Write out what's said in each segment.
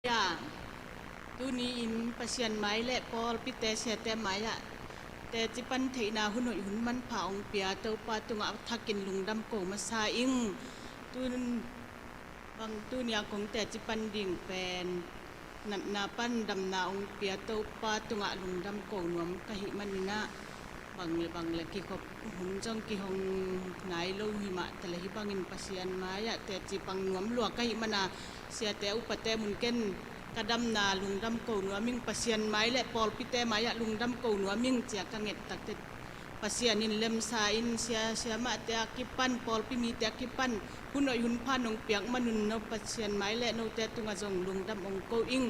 ยาตูนี้อินประเชียนไม้และปอลปิเตเสียแต่ไม้อะแต่จิปันเทนาหุ่นหน่อยหุ่นมันเผาองเปียเต้าปาตุงอัทักกินลุงดำโกมาซาอิงตูนบางตูนี้ของแต่จิปันดิ่งแปนนับนาปั้นดำนาองเปียเต้าปาตุงอัลุงดำโกนวมกะหิมันนี่นะบางเลยกี่ขบหุ่นจ้องกี่หงไหนโลหิมะแต่ละหิบังอินประเชียนไม้อะแต่จิปังนวมหลวกกะหิมันนาเสียแต่อุปเตมุนเก้นกระดำนาลุงดำโกนัวมิ่งปัสเซียนไม้และปอลพิเตไม้ยะลุงดำโกนัวมิ่งเจียกังเงตตักเตปัสเซียนินเลมซาอินเสียมาเตะกิปันปอลพิมีเตะกิปันหุ่นอยหุ่นพานงเปียกมนุนนปัสเซียนไม้และนเตตุงจงลุงดำองโกอิง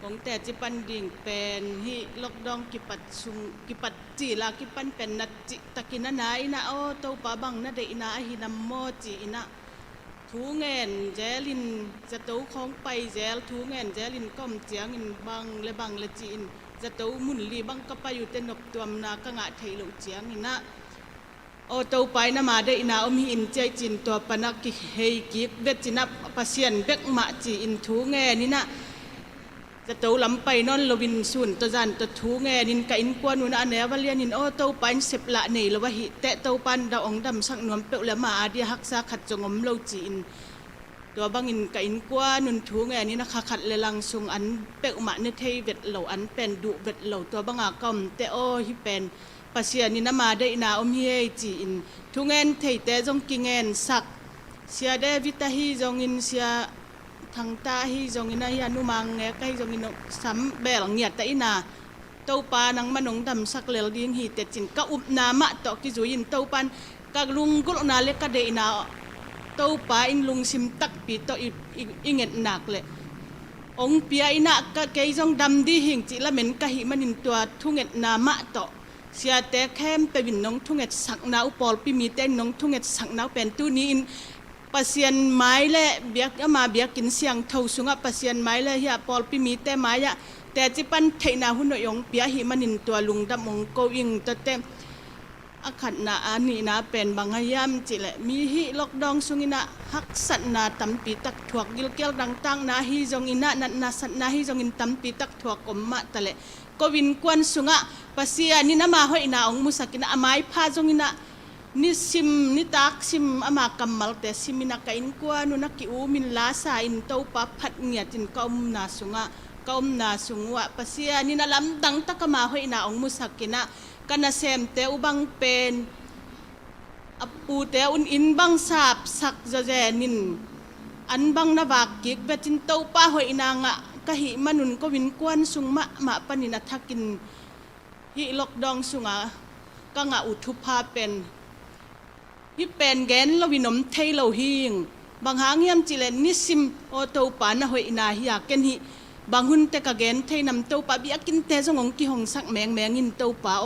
ของแต่จิปันดิ่งเป็นฮิล็อกดองกิปัดซุงกิปัดจีลากิปันเป็นนัดจิตะกินนาอินะโอโตปาบังนาเดอินะหินามโมจีอินะทูเงินเจลินจะตู้ของไปเจลทูเงินเจลินก้มเจียงอินบังและจีนจะตู้มุนลีบังก็ไปอยู่เต็นนบตัวมนากงะไทยหลงเจียงอินะโอตู้ไปนามาได้อินาอมหินใจจินตัวปนักกิเฮกิเวจินับปัสเซียนเบกมาจีอินทูเงินนี่นะจะตู้ลำไปนอนลวินสุนตัวจันตัวทูเงินนินกับอินกวนนุนอันเนวเลียนินโอตู้ไปเสพละนี่ละวะหิเตะตู้ปันดาวองดำสักนวมเปลละมาอาเดียฮักษาขัดจงอมโลจีนตัวบางอินกับอินกวนนุนทูเงินนี่นะคะขัดเลลังซุงอันเปลมาเนเทเวดเหลาอันเป็นดุเวดเหลาตัวบางอากอมเตะโอฮิเป็นปัสเซียนินามาได้อินาอมเฮจีอินทูเงินเทเตจงกิเงินสักเสียเดวิตาฮีจงอินเสียทางตาฮีจงอินาฮิอนุมังเงกฮีจงอินสัมเบลเงียตอินาเต้าปานังมันงดำสักเลลดิงฮีเตจินก็อุบนามะตอกิจุยินเต้าปันกักลุงกุลนาเล็กกะเดอินาเต้าปาอินลุงซิมตักปีโตอิเงตหนักเลยองเปียอินะกะเกยจงดำดีหิงจิละเหม็นกะหิมันอินตัวทุเงตนามะตอเสียแต่แคมไปวินน้องทุเงตสักนาอุปอลปิมีเต้นน้องทุเงตสักนาเป็นตู้นี้อินปัสเซียนไม้และเบียกมาเบียกินเสียงเท่าสุงปัสเซียนไม้และเฮียปอลปิมีแต่ไม้ยะแต่จิปันเทนาหุ่นยองเปียหิมันินตัวลุงดำองโกอิงตัวเต็มอาขัดนาอันนี้นะเป็นบางยามจิเลมีฮิล็อกดองสุงินะฮักสัตนาตั้มปีตักถวกกิลเกลดังตั้งนาฮิจงอินะนันนาสัตนาฮิจงอินตั้มปีตักถวกอมมะตะเลก็วินกวนสุงะปัสเซียนี่นะมาหอยนาองมุสกินะอามายพาจงอินะนี่ซิมนี่ตักซิมอามากำมัลแต่ซิมินักอินกวนนุนักกิอูมินลาซาอินเต้าปะพัดเงียจินกอมนาสุงะกอมนาสุงะปัสยานี่นะลำดังตะกมาหอยนาองมุสักกินะกันนาเซมเตอุบังเป็นอปูเตอุนอินบังสาบสักจะเจนินอันบังนาวากิกเวจินเต้าปะหอยนางะกะหิมันุนก็วินกวนสุงมะปนินัทกินฮิลอกดองสุงะก็งะอุทุพาเป็นฮิเป็นแกนเราวินมเทยเราหิงบางหางเงียมจิเลนนิสิมโอเต้าปานะหอยนาฮิยาเกนฮิบางหุ่นแต่กะเกนเทนำเต้าปาบิอากินเตจงงกิหงสักแมงอินเต้าปาโอ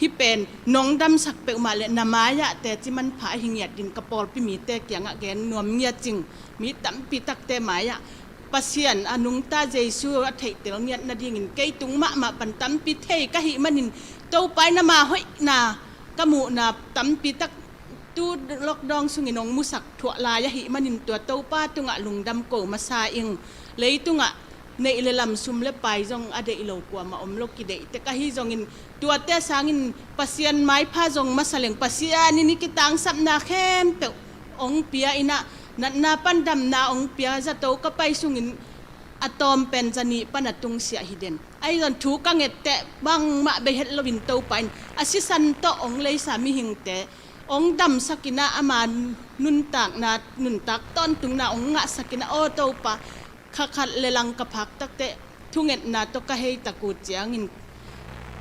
ฮิเป็นน้องดำสักเปอมาเลนามายะแต่จิมันผาหิงเงียดดินกระปอลปิมีเตเกียงอะแกนนวมเงียจริงมีตั้มปีตักเตมายะปัสเซียนอนุงตาเจซูอัฐิเตลเงียดนาดิงินเกยตุงมะปันตั้มปีเทกะหิมันินเต้าไปนามาหอยนากะมูนาตั้มปีตักตูล็อกดองสุงินงมุสักถั่วลายะหิมันินตัวเต้าป้าตุงะลุงดำโกมาซาอิงเลยตุงะในอิเลลัมซุมเลไปจงอเดอิโลกว่ามาอมโลกิเดแต่ก็ฮิจงอินตัวเตสางินปัสยันไม้ผ้าจงมาสเลงปัสยานินิกิตังสับนาเข้มเปองเปียอินะนันนาปันดำนาองเปียจะโตก็ไปสุงินอะตอมเป็นจันีปนัดตุงเสียหิเดนไอ้ตอนถูกกังเงตเตบังมาเบเฮตลวินโตไปอาศิสันโตองเลยสามีหิงเตองดำสกินะอามานุนตากนานุนตักต้นตุงนาองงะสกินะโอโตปะขัดเลลังกระพักตักเตะทุงเงินนาตกะเฮตะกูเจียงิน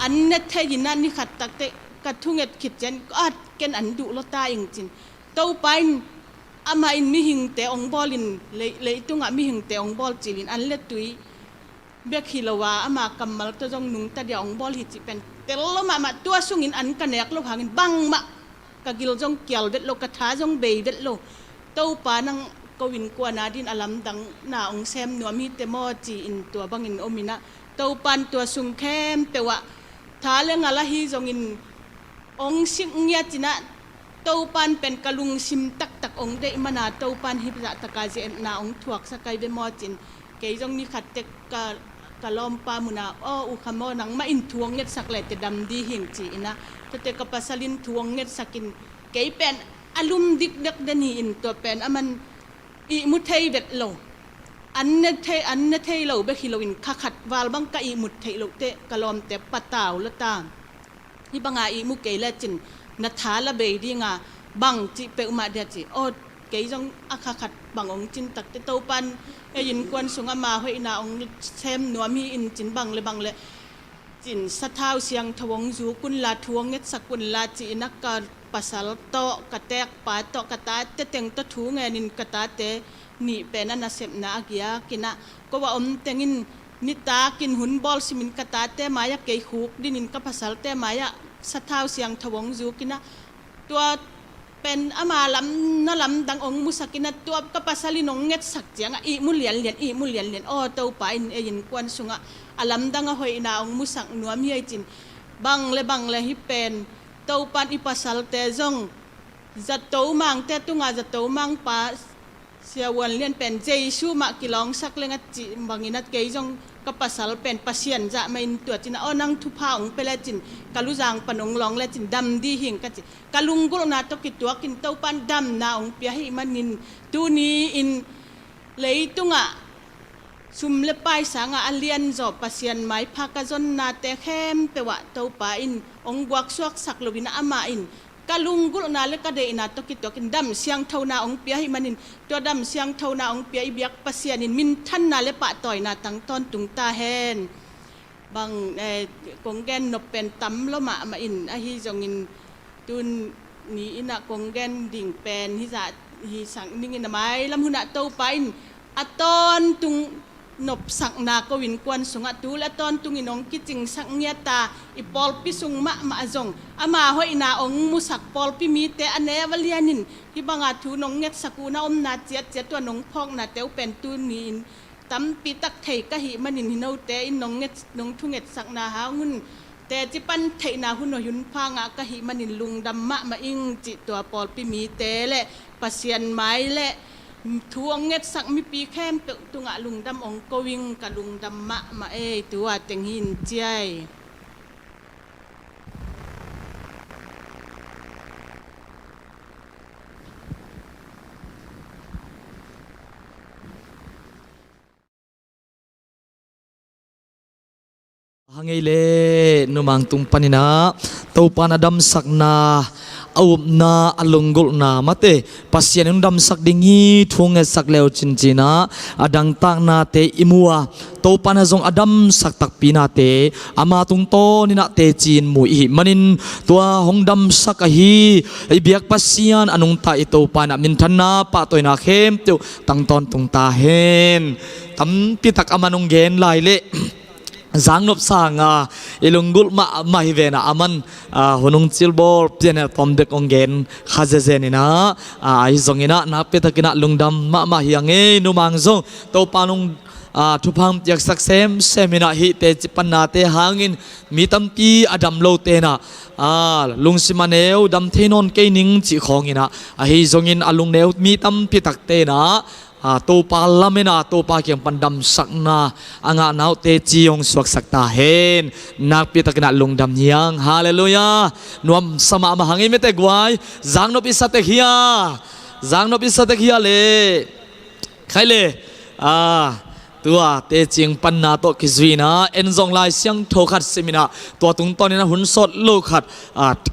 อันเนตเทยินันนี่ขัดตักเตะกัดทุงเงินขิดเจนก็อัดเกนอันดุลตาอิงจินเต้าไปอามาอินมิหิงเตองบอลินเลยตุงอ่ะมิหิงเตองบอลจิลินอันเล็ดตุยเบียขิลวาอามากำมัลตัวจงนุงตาเดียองบอลหิจิเป็นเตลโลมาตัวสุงินอันกันเนกโลหางินบังมะกะกิลจงเกี่ยวเวทโลกะท้าจงเบยเวทโลเต้าปานังก็วินกว่านาดินอลัมดังนาองเซมนัวมีเตมอจีอินตัวบังอินโอมินะเต้าปันตัวสุงเข้มเปวะท้าเรื่องอะไรฮีจงอินองสิงเงียจินะเต้าปันเป็นกะลุงซิมตักองเดมานาเต้าปันฮิปะตะกาเจนาองถวกสกายเวมอจิน เกยจงนี่ขัดเตกะลอมปามุนาอุคามอนังมาอินทวงเน็ตสักเลยแต่ดำดีหิงจีนะเตกะปัสลินทวงเน็ตสักินเกยเป็นอารมณ์ดิกดักเดนีอินตัวเป็นมันอีมุทัยเบ็ดโลอันเนเทโลเบคิโลอินขัดวาลบังกะอีมุทัยโลเตกะลอมเตปะตาวละตามที่บังอาอีมุเกยละจินนัทธาละเบยดีงาบังจิเปอุมาเดียจิเกยจงอาขัดบังองจินตักเตโตปันยินกวนสุงอามาห้อยนาองเชมหนัวมีอินจินบังเลยจินสะท้าวเสียงทวงจูกุนลาทวงเน็ตสกุลลาจีนักการปัสสาวะโตกระแตกปาโตกระตาเตเต็งตะทูเงนินกระตาเตนี่เป็นนันเสพนาเกียกินะก็ว่าเต็งินนิตากินหุ่นบอลสิมินกระตาเตมายะเกยขุกดินินกับปัสสาวะเตมายะสะท้าวเสียงทวงจูกินะตัวเป็นอามาลำนั่นลำดังองมุสกินัตัวกับปัสสาวะนงเง็ดสักเจียงอีมุเลียนเต้าไปยินกวนสุงอาลำดังหอยนาองมุสักนัวมีไอจินบังเลยฮิเป็นเต้าปันอีปัสสาวะเตจงจัดเต้ามังเตตุงาจัดเต้ามังปาเสียวันเลียนเป็นเจชูมากิลองสักเลงจิบังอินัดเกยจงกับปัสสาวะเป็นปัสเซียนจะไม่ตัวจินนั่งทุพาองไปแล้วจินกาลุจางปนงลองแล้วจินดำดีหิงกันจิกาลุงกุลนาตกิตัวกินเต้าปันดำนาองเปียให้มันนินตูนี้อินเลยตุงะซุมเลปายสางอาเลียนจอบปัสเซียนไม้พากะจนนาเตเข้มเปวะเต้าปาอินองกวักสวกสักลวินาอามาอินกาลุงกุลนาเลกะเดอินาตกิตัวกินดำเสียงเท่านาองเปียให้มันนินตัวดำเสียงเท่านาองเปียอีเบียกปัสเซียนินมินท่านนาเลปะต่อยนาตั้งตอนตุงตาแฮนบางกงแกนนบเป็นตำละมาอินอาฮิจงอินตุนนี้อินะกงแกนดิ่งเป็นฮิจะฮิสังนิ่งอินไม้ลำหุนะเต้าไปอินอะตอนตุงนบสักนากวินกวนสงตูและตอนตุงินองกิจิงสักเงียตาอีปอลปิสุงมาจงอามาหอยนาองมุสักปอลปิมีเตอเนวเลียนินที่บังอาทูนองเงียสกูนาอมนาเจียตัวนองพองนาเตวเป็นตูนีนตั้มปีตักไทยกะหิมันนินหินเอาเตอินนองเงียนองทุ่งเงียสักนาหาหุ่นแต่จิปันไทยนาหุ่นหุนพางากะหิมันนินลุงดำมาอิงจิตัวปอลปิมีเตและปัสเซียนไม้และทวงเง็ดสักมีปีแค่ตุงะลุงดำองกวิงกับลุงดำมาตัวเต็งหินเจียหางไงเล่นุมังตุงปานินะตัวปานดำสักนาเอานาอลงกุลนามาเตปัสยานุดำสักดิ่งฮีทวงเงสักเลวจินจีนะอดังตากนาเตอิมัวตัวปานจงอดัมสักตักปีนาเตอามาตุงโตนินาเตจีนมุยมันินตัวหงดำสักฮีไอเบียกปัสยานอนุงตาอิตัวปานามินทันนาปะตัวนาเข้มตัวตั้งตอนตุงตาเฮนทำปิตักอามานุงเกนลายเล่จางนบสางอิลุงกุลมาฮิเวนะอามันหนุงจิลบอลเปลี่ยนตอมเด็กองเกนข้าเจนินะอิจงอินะนับเปตกินะลุงดำมาฮิยังเอนุมังซงโตปานุงทุพังยักษักเซมินะฮิเตจิปันนาเตหางินมีตัมปีอดัมโลเตนะลุงสิมาเนวดำเทนอนเกนิงจิของอินะฮิจงอินอลุงเนวมีตัมปีตักเตนะตัวปาลามินาตัวปาเกี่ยงปันดำสักนาอ่างนาวเตจียงสวกสักตาเฮนนักพิตกนัดลงดำยังฮาเลลูยานวมสมามาหังอิเมเตกวายจางนบิสเตกฮิยาจางนบิสเตกฮิยาเลใครเลตัวเตจิงปันนาโตกิจวีนะเอ็นจงไลเสียงโทขัดเซมินาตัวตุงตอนนี้นะหุ่นสดโลขัด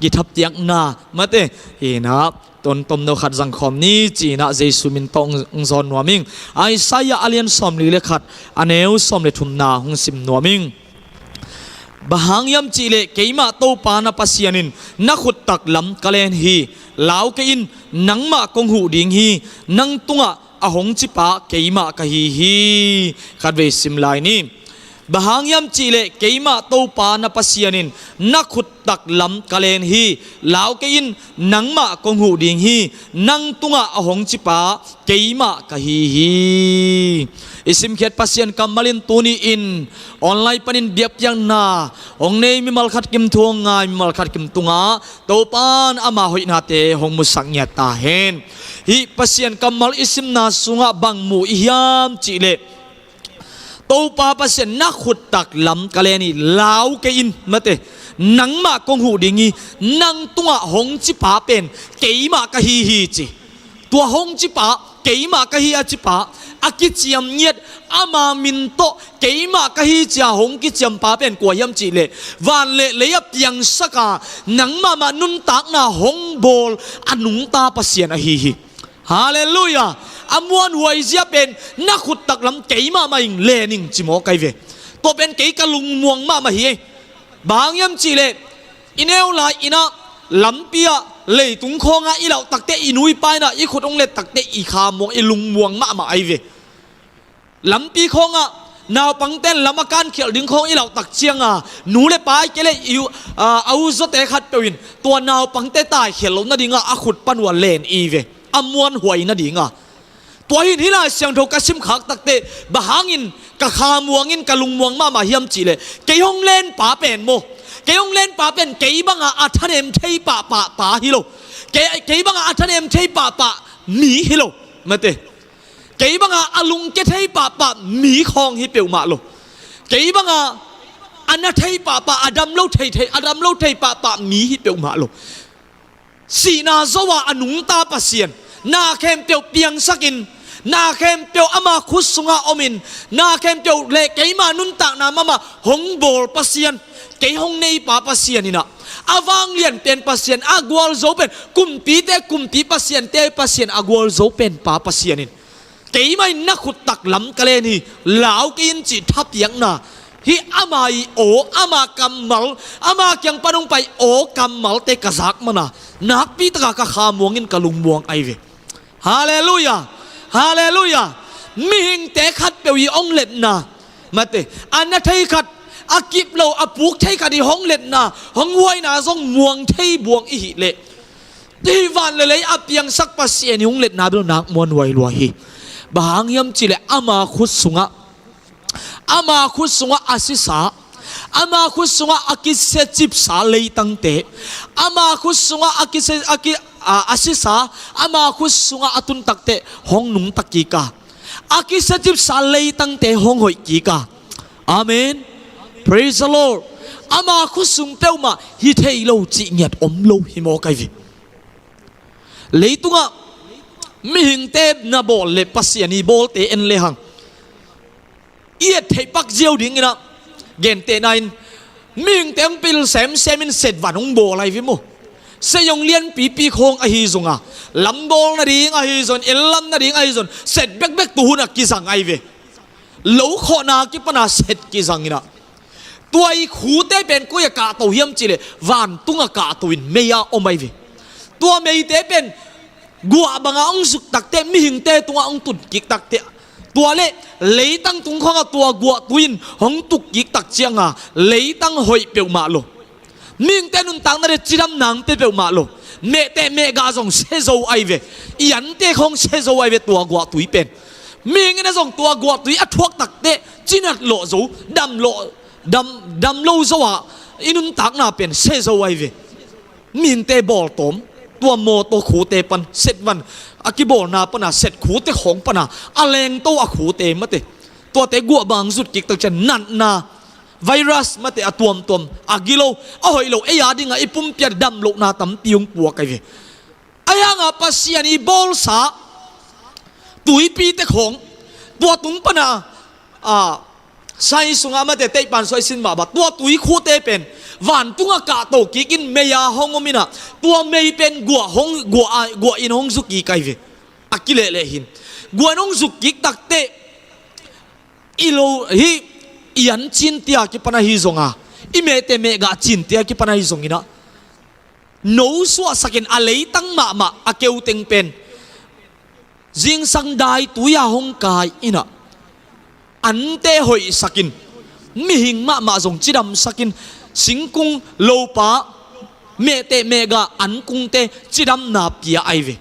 กิทับเตียงนามาเตฮีนะตนตมโนขัดสังคมนี้จีน่าเจสุมินตองซอนนัวมิงไอซายาอเลียนสอมลีเลขัดอันเอวสอมเลทุมนาหงสิมนัวมิงบางยามจีเลเกยมาโตปานาปัสยานินนักขุดตักลำกะเลนฮีลาวเกินนังมากงหูดิงฮีนังตุงะอหงจิปะเกยมากะฮีขัดเวสิมลายนี้บางยามจีเลเกยมาโตปานาปัสยานินนักขุดตักลำกะเลนฮีลาวเกินนังมากงหูดิงฮีนังตุงะอหงจิปะเกยมากะฮีอิสิมเขตปัสยันกัมมาลินตูนีอินออนไลน์ปันินเดียบยังนาองเนมิมัลขัดกิมทวงงายมิมัลขัดกิมตุงาโตปานอามาหอยนาเตหงมุสักเนียตาเฮนฮิปัสยันกัมมาลอิสิมนาสุงะบังมูอิยามจิเล tàu pa pasien na khut tak lam kaleni lau ke in mate nang ma kong hu dingi nang tunga hong chi pa pen keima ka hi hi chi tua hong chi pa keima ka hi a chi pa aki chiam nyet ama min to keima ka hi chia hong ki chiam pa pen kwa yam chi le van le le ya piang saka nang ma ma nun tak na hong bol anung ta pasien a hi hi hallelujah amuan huai zia pen na khut tak lam keima ma ing le ning chi mo kai ve to pen ke ka lung muang ma ma hi bang yam chi le ineu la ina lampia le tung khonga ilau takte inui pai na i khut ong le takte i kha mo i lung muang ma ma ai ve lampi khonga naw pangten lamakan khel ding khong ilau tak chianga nu le pai ke le yu au zo te khat pewin to naw pangte tai khel na dinga a khut panwa len i ve amuan huai na dinga to hin hila siang tho ka sim khak takte bahangin ka kha muangin ka lung muang ma ma hiam chi le ke hong len pa pen mo ke hong len pa pen ke banga athanem thei pa hilo ke banga athanem thei pa mi hilo mate ke banga alung ke thei pa mi khong hi peu ma lo ke banga ana thei pa adam lo thei pa mi hi peu ma lo si na zowa anung ta pasien na kem peu piang sakin na kem peu ama khusunga omin na kem peu le keima nun tak na mama hong bol pasien ke hong nei pa pasien ina awang lian pen pasien agwal zo pen kumpi pasien te pasien agwal zo pen pa pasien in ke mai na khut tak lam kale ni lau kin chi thap yang na hi amai o ama kamal ama kyang panong pai o kamal te kazak mana nak pi taka ka khamuangin kalung muang ai ve hallelujah hallelujah mi hing te khat pewi ong let na mate anna thei khat akip lo apuk thei khat di hong let na hong huai na zong muang thei buang i hi le ti van le le apiang sak pasien hong let na bil nak mon wai lo hi bahang yam chile ama khut sunga asisa ama khut sunga akise chip sa lei tang te ama khut sunga asisa ama khut sunga atun takte hong nung takika akise chip sa lei tang te hong hoi ki ka amen praise the lord ama khut sung teu ma hi thei lo chi nyat om lo hi mo kai vi leitunga mi hing te na bol le pasiani bol te en le hang iet thei pak jiao ding ina gen te nine mi hing tem pil semin set vanong bol lai vi mo se yong lian pi khong a hi zunga lam bol na ding a hi zon elam na ding a hi zon set bek tu huna ki sang ai ve lo kho na ki pana set ki sang ina tuai khu te pen ko ya ka to hiam chile van tunga ka to in meya o mai ve tua mei te pen gua banga ong suk takte mi hing te tunga ong tut kik takte tua le leitang tung khonga tua gua tuin hong tuk kik tak chianga leitang hoi peu ma lo ming te nun tang na re chiram nang te peu ma lo me te me ga jong se zo ai ve yan te khong se zo ai ve tua gua tui pen ming na jong tua gua tui a thuak takte chinat lo zo dam lo zo a inun tak na pen se zo ai ve min te bol tom tua mo to khu te pan set van akibol na pana set khu te khong pana aleng to a khu te mate to te gua bang zut kik tak chan nan na virus mate atuam agilo ahoi lo eya dinga ipum pia dam lo na tam piung puak kai ve aya nga pasiani bol sa tui pi te khong tua tung pana sai sunga mate te pan soi sin ba tua tui khu te pen van tunga ka to kikin meya hongomina tua mei pen gua in hong zuki kai ve akile le hin gua nong zuki takte ilo hi ian chin tia ki pana hi zonga imete me ga chin tia ki pana hi zongina no so sakin alei tang ma akeu teng pen jing sang dai tuya hong kai ina ante hoi sakin mi hing ma zong chidam sakin singkung lopa me te mega an kung te chidam na pia ai ve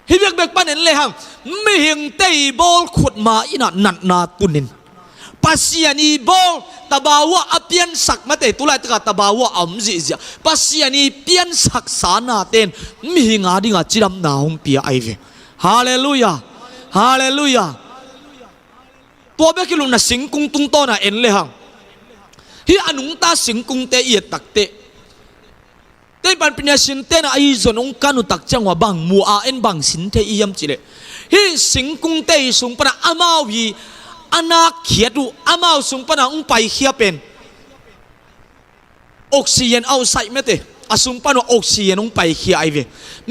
hi bek panen le hang mi hing te bol khut ma ina nat na tunin pasiani bol tabawa apian sak mate tulai taka tabawa amzi zia pasiani pian sak sana ten mi hinga dinga chidam na hong pia ai ve hallelujah hallelujah ตัวเบกิลุนะสิงกุงตุงโตนะเอ็นเลยฮังฮีอนุงตาสิงกุงเตอีตักเตเตปันปัญญาสินเตนะไอจนองกานุตักจังว่าบางมัวเอ็นบางสินเตอียมจิเลฮีสิงกุงเตสุงปนะอามาวีอนาเขียดูอามาสุงปนะองไปเขียเป็นออกซิเจนเอาใส่ไม่เตอสุงปนะออกซิเจนองไปเขียไอเว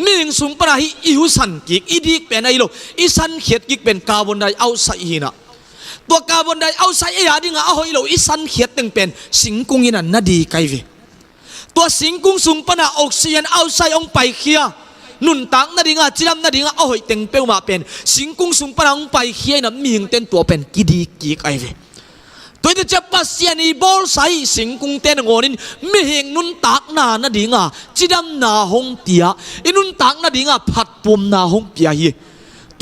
มิงสุงปนะฮีอิวสันกิกอีดิกเป็นไอโลอีสันเขียดกิกเป็นคาร์บอนไดเอาใส่ฮีนะตัวคาร์บอนไดเอาใส่ยาดิงาเอาไอโลอีสันเขียดตึงเป็นสิงกุงยินันนาดีไกเวตัวสิงกุงสุงปนะออกซิเจนเอาใส่องไปเขียนุนตังนาดิงาจิรำนาดิงาเอาหอยเต็งเปวมาเป็นสิงกุงสุงปนะองไปเขียนะมิงเต็นตัวเป็นกิดีกิกไอเวตัวที่จะปัสยานีบอลใส่สิงกุงเต็นงอนินไม่เห็นนุนตักนานาดิงาจิดำนาหงเตียอินุนตักนาดิงาผัดปุ่มนาหงเปียฮี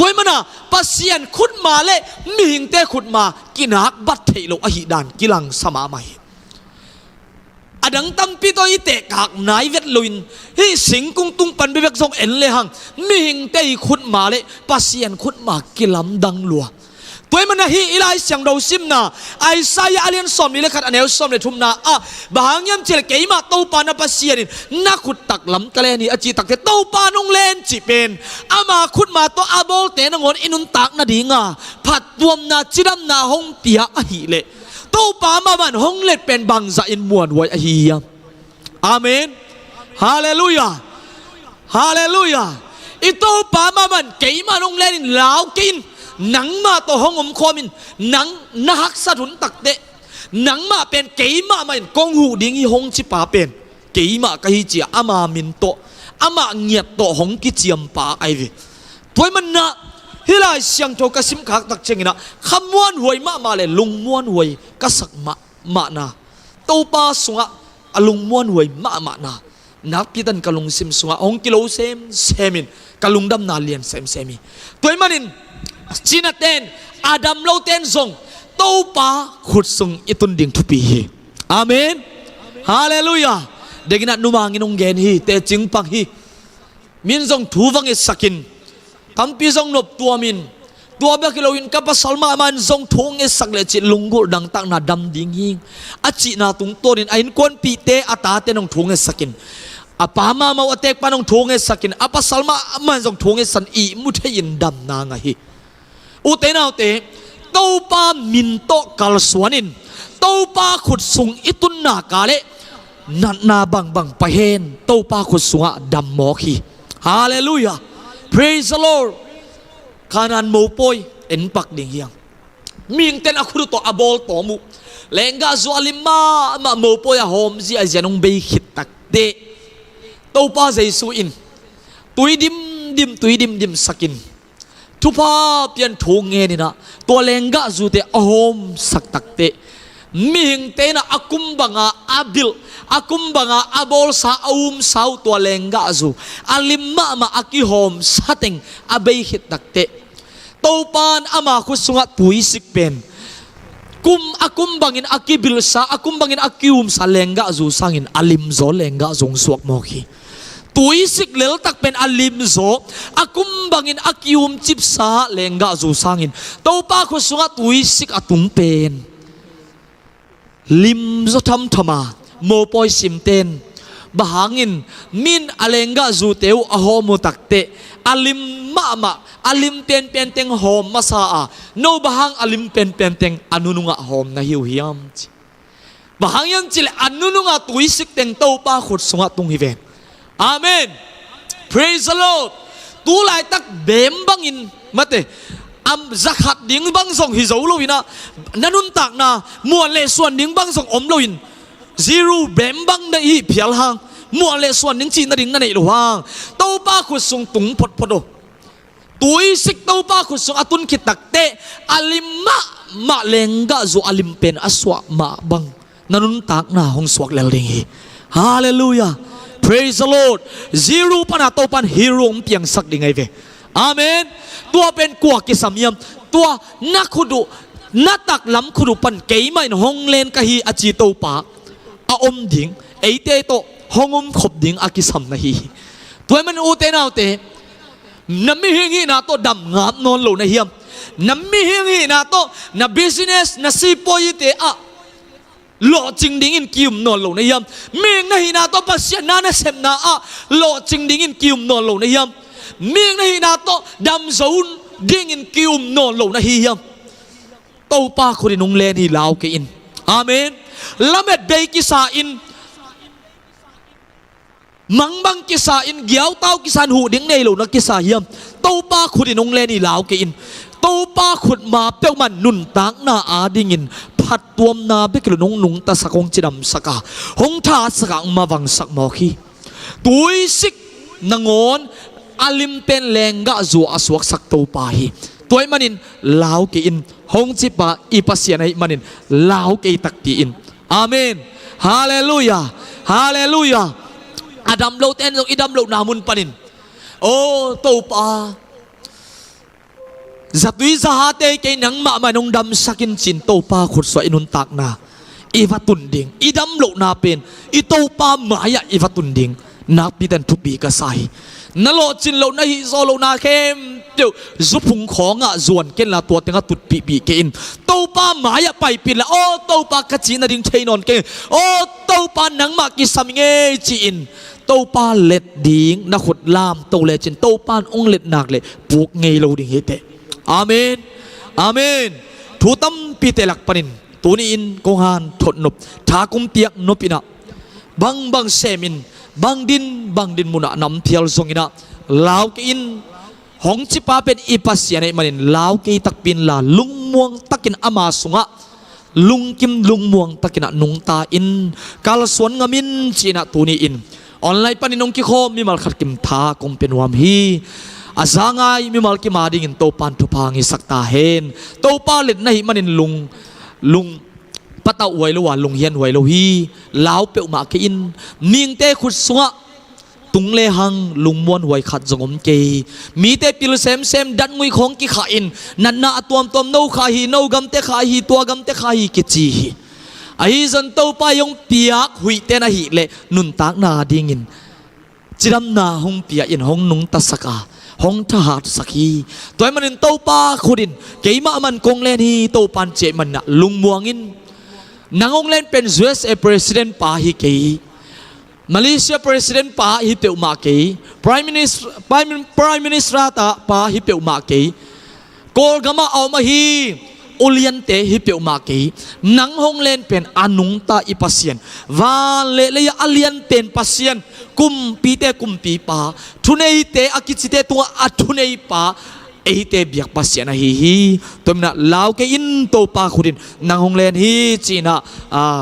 ตัวมันน่ะปัสยานขุดมาเล่ไม่เห็นเตะขุดมากินักบัดเทโลอหิดานกิลังสมาไม่อดังตั้มปีตัวอีเตะกากนายเวทลุยนฮีสิงกุงตุงปันไปเวกทรงเอ็นเลยหังไม่เห็นเตะขุดมาเล่ปัสยานขุดมากิลำดังลัวตัวมันนะฮีอิไลเสียงดาวซิมนะไอซายาเลียนสอมนี่เลยขัดอันเอลสอมเลยทุ่มนะบางยามเจลเกยมาเต้าปานาปัสยานินนักขุดตักลำตะเลนี่อจีตักเตเต้าปานงเลนจีเป็นอามาขุดมาตัวอาโบลเตนงอนอินุนตักนาดีงาผัดรวมนาจิดำนาหงเปียอหิเลเต้าปามามันหงเล็ดเป็นบางจะอินมวนไว้อหิยาอาเมนฮาเลลูยาฮาเลลูยาอิเต้าปามามันเกยมานงเลนินลาวกินหนังมาตัวห้องอมคอมินหนังนักสะทุนตักเตะหนังมาเป็นเกยมามันกงหูดิ้งอีหงชิปาเป็นเกยมากะฮิจิอามามินโตอามาเงียบโตหงกิจิมปาไอเวถวยมันนะฮิลายเสียงโจกสิมขากตักเจงินะขมวนหวยมาเลยลุงมวนหวยกษักมานาโตปาสุงะลุงมวนหวยมานานักพิตันกะลุงซิมสุงะหงกิโลเซมินกะลุงดำนาเลียนเซมิถวยมันินจีนัดเต้นอาดัมโลเต้นส่งโตปาขุดส่งอิตุนดิ่งทุปีฮีอาเมนฮาเลลูยาเด็กนัดนุมังอินงเกนฮีเตจิงปังฮีมินส่งทูฟังอิสกินคำพิส่งนบตัวมินตัวเบกิโลอินกับปัสลมามันส่งทงอิสักเลจิลุงกุดังตักนาดัมดิ่งฮีอาจินาตุงตัวนินไอ้คนปีเตอาตาเตนงทงอิสักินอาปามามาอเตกปานงทงอิสักินอาปัสลมามันส่งทงอิสันอีมุทยินดัมนางฮีอุเตนาอุเตเต้าปามินโตกัลสวนินเต้าปาขุดสุงอิตุนนากาเลนัดนาบังไปเห็นเต้าปาขุดสุงะดัมมอคีฮาเลลูยา praise the Lord ขานันโมปอยเอ็นปักดิ่งยังมิงเต้นอคุรุโตอบอลโตมุเลงกาซัวลิมาโมปอยหอมซีอาเจนงเบยขิดตักเตเต้าปาใจสุอินตุยดิมสกินทุพาเปลี่ยนทงเงินนะตัวเลงกะจูเตอโฮมสักตักเตมิงเตนะอากุมบังอาบิลอากุมบังอาบอลสาอุมสาวตัวเลงกะจูอาลิมมาอากิโฮมสัตงอาเบยฮิตตักเตตัวปานอามาคุสุงะตุยสิกเป็นอากุมบังอินอากิบิลสาอากุมบังอินอากิอุมสาเลงกะจูสางอินอาลิมโซเลงกะจงสวกมอคีตุยสิกเลลตักเป็นอลิมโซอากุมบังอินอากิอุมจิบสาเลงกะจูสางอินตัวปาคุสุงะตุยสิกอาตุงเป็นลิมโซทำมาโมปอยซิมเตนบางอินมินอเลงกะจูเตวอโฮมุตักเตอลิมมาอลิมเป็นเต็งโฮมมาซาโนบางอลิมเป็นเต็งอนุนุงะโฮมนะฮิวฮิยมบางยังจิเลอนุนุงะตุยสิกเต็งตัวปาคุสุงะตุงฮิเวนอาเมน praise the Lord ตัวลายตักเบมบังอินมาเตจักหัดดิ้งบังส่งฮิโซโลวินะนันุนตักนะมวนเลส่วนดิ้งบังส่งอมโลวิน zero เบมบังได้อีเพียลหางมวนเลส่วนดิ้งจีนดิ้งนั่นเองหลวงตัวป้าขุดส่งตุงพดโดตุยสิกตัวป้าขุดส่งอตุนคิดตักเตอลิมะเลงกะจูอลิมเป็นอสวะมาบังนันุนตักนะหงสวกเลลิงฮีฮาเลลูยาPraise the Lord zero ปัญหาตัวปัญฮีโร่เปียงสักดิ่งไงเวอาเมนตัวเป็นกวกิสามียมตัวนักขุดุนักตักล้ำขุดุปันเกยไม่ห้องเลนกะฮีอาจีตัวปาอาอมดิ่งไอเตโตห้องขบดิ่งอากิสามนะฮีตัวมันอูเตนาเตนั่นไม่เฮงีนะตัวดำงามนอนหลูนะเฮียม na mi hi na to na business na sipoy te a lo ching ding in kium non lo na yam mi na hi na to pasya na na sem na a lo ching ding in kium non lo na yam mi na hi na to dam zone ding in kium non lo na hi yam to pa ko rin nong len hi lao ke in amen lamet bay ki sa in mangbang kisa in giaw tao kisan hu ding nei lo na kisa hiam to pa khut inong le ni lao ke in to pa khut ma pe man nun tak na a ding in phat tuam na be kilo nong nung ta sakong chidam saka hong tha saka ma wang sak mo khi tui sik nangon alim pen lenga zu aswak sak to pa hi toy manin lao ke in hong chi pa ipasian ai manin lao ke tak ti in amen hallelujah hallelujah Adam lo ten lo idam lo namun panin oh to pa zatui zahate kay nang ma manong dam sakin chin to pa khut so inun tak na iwa tunding idam lo na pen ito pa maya iwa tunding nak pitan thupi ka sai nalo chin lo na hi zo lo na kem tiêu zupung khonga zuan ken la tua tenga tut pi ke in to pa maya pai pin la oh to pa ka chin na ding theinon ke oh to pa nang ma ki sam nge chi in to pa let ding na khut lam to le chin to pan ong let nak le puk ngei lo ding hete amen amen thu tam pi te lak panin tuni in kong han thot nop tha kum tiak nopina bang semin bang din muna nam thial songina law ke in hong chi pa pen ipasian ai manin law ke tak pin la lung muang takin ama sunga lung kim lung muang takina nung ta in kal suan ngamin china tuni in online paninong ki kho mi mal khat kim tha kom pen wam hi azangai mi mal ki mading in to pan thu phangi sakta hen to pa let nahi manin lung pata uai lo wa lung hian huai lo hi lao pe ma ke in ning te khut sunga tung le hang lung muan huai khat jongom ke mi te pil sem dan ngui khong ki kha in nan na tom no kha hi no gam te kha hi tua gam te kha hi ki chi hi ai zan to pa yong piak hui te na hi le nun tak na ding in chiram na hong pia in hong nung ta saka hong tha hat sakhi toy manin to pa khudin keima man kong len hi to pan che man na lung muangin nangong len pen USA president pa hi ke Malaysia president pa hi pe ma ke prime minister ta pa hi pe ma ke kol gama aw ma hi Uliante hi pe ma ke nang hong len pen anung ta ipasien van le ya alian pen pasien kum pi pa thunei te akichite tu athunei pa eite biak pasien hi tomna law ke in to pa khudin nang hong len hi china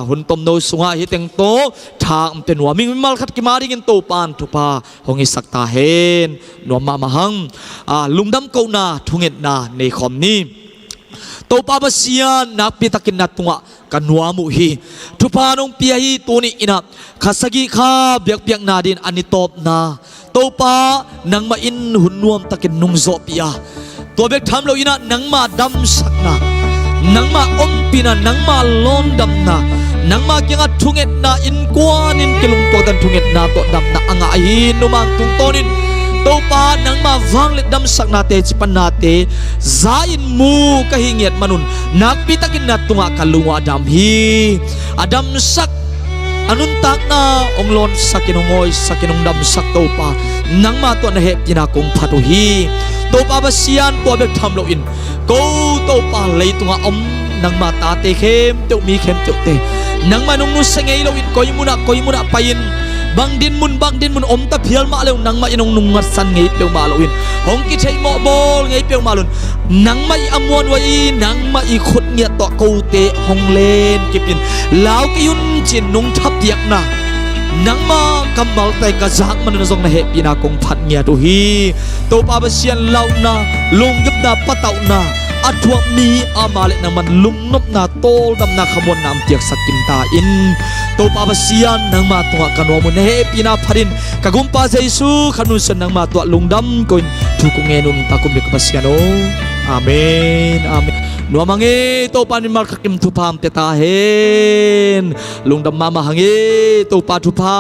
hun tom no sunga hi teng to thang pen wa ming mal khat ki mari ngin to pan thu pa hong i sakta hen no ma mahang lungdam ko na thunget na nei khom ni to pa basian nak pi takin na tunga kanwa mu hi thupa nong pia hi tuni ina khasagi kha biak na din ani top na to pa nang ma in hunnuam takin nung zo pia to bek tham lo ina nang ma dam sakna nang ma om pina nang ma lon dam na nang ma kinga thunget na in kwanin kilung to dan thunget na to dam na anga hi numang tung tonin to pa nang ma wang let dam sak na te chipan na te zain mu ka hingiat manun nak pitakin na tunga kalunga adam hi adam sak anun tak na onglon sakinongoy sakinong dam sak to pa nang ma to na hep pina kong phatu hi to pa basian to bek tham lo in ko to pa lei tunga om nang ma ta te khem te mi khem te nang ma nung nu sengei lo in koy muna pain bang din mun om ta phial ma lew nang ma inong nung ngat san ngei pe ma lo in hong ki thei mo bol ngei pe ma lun nang ma i amon wa i nang ma i khut ngia to ko te hong len ki pin law ki yun chin nung thap tiak na nang ma kamal tai ka zak man zong na he pina kong phat ngia tu hi to pa ba sian law na lung gap na patau na athuak mi amale nang man lung nop na tol dam na khamon nam tiak sakim ta in to pa basian nang ma tunga kanwa mun he pina pharin kagumpa jesu khanun san nang ma to lungdam koin thu ku nge nun ta kum be basiano amen no mangi to panin mar khakim thu pham te ta hen lungdam ma ma hangi to pa thu pha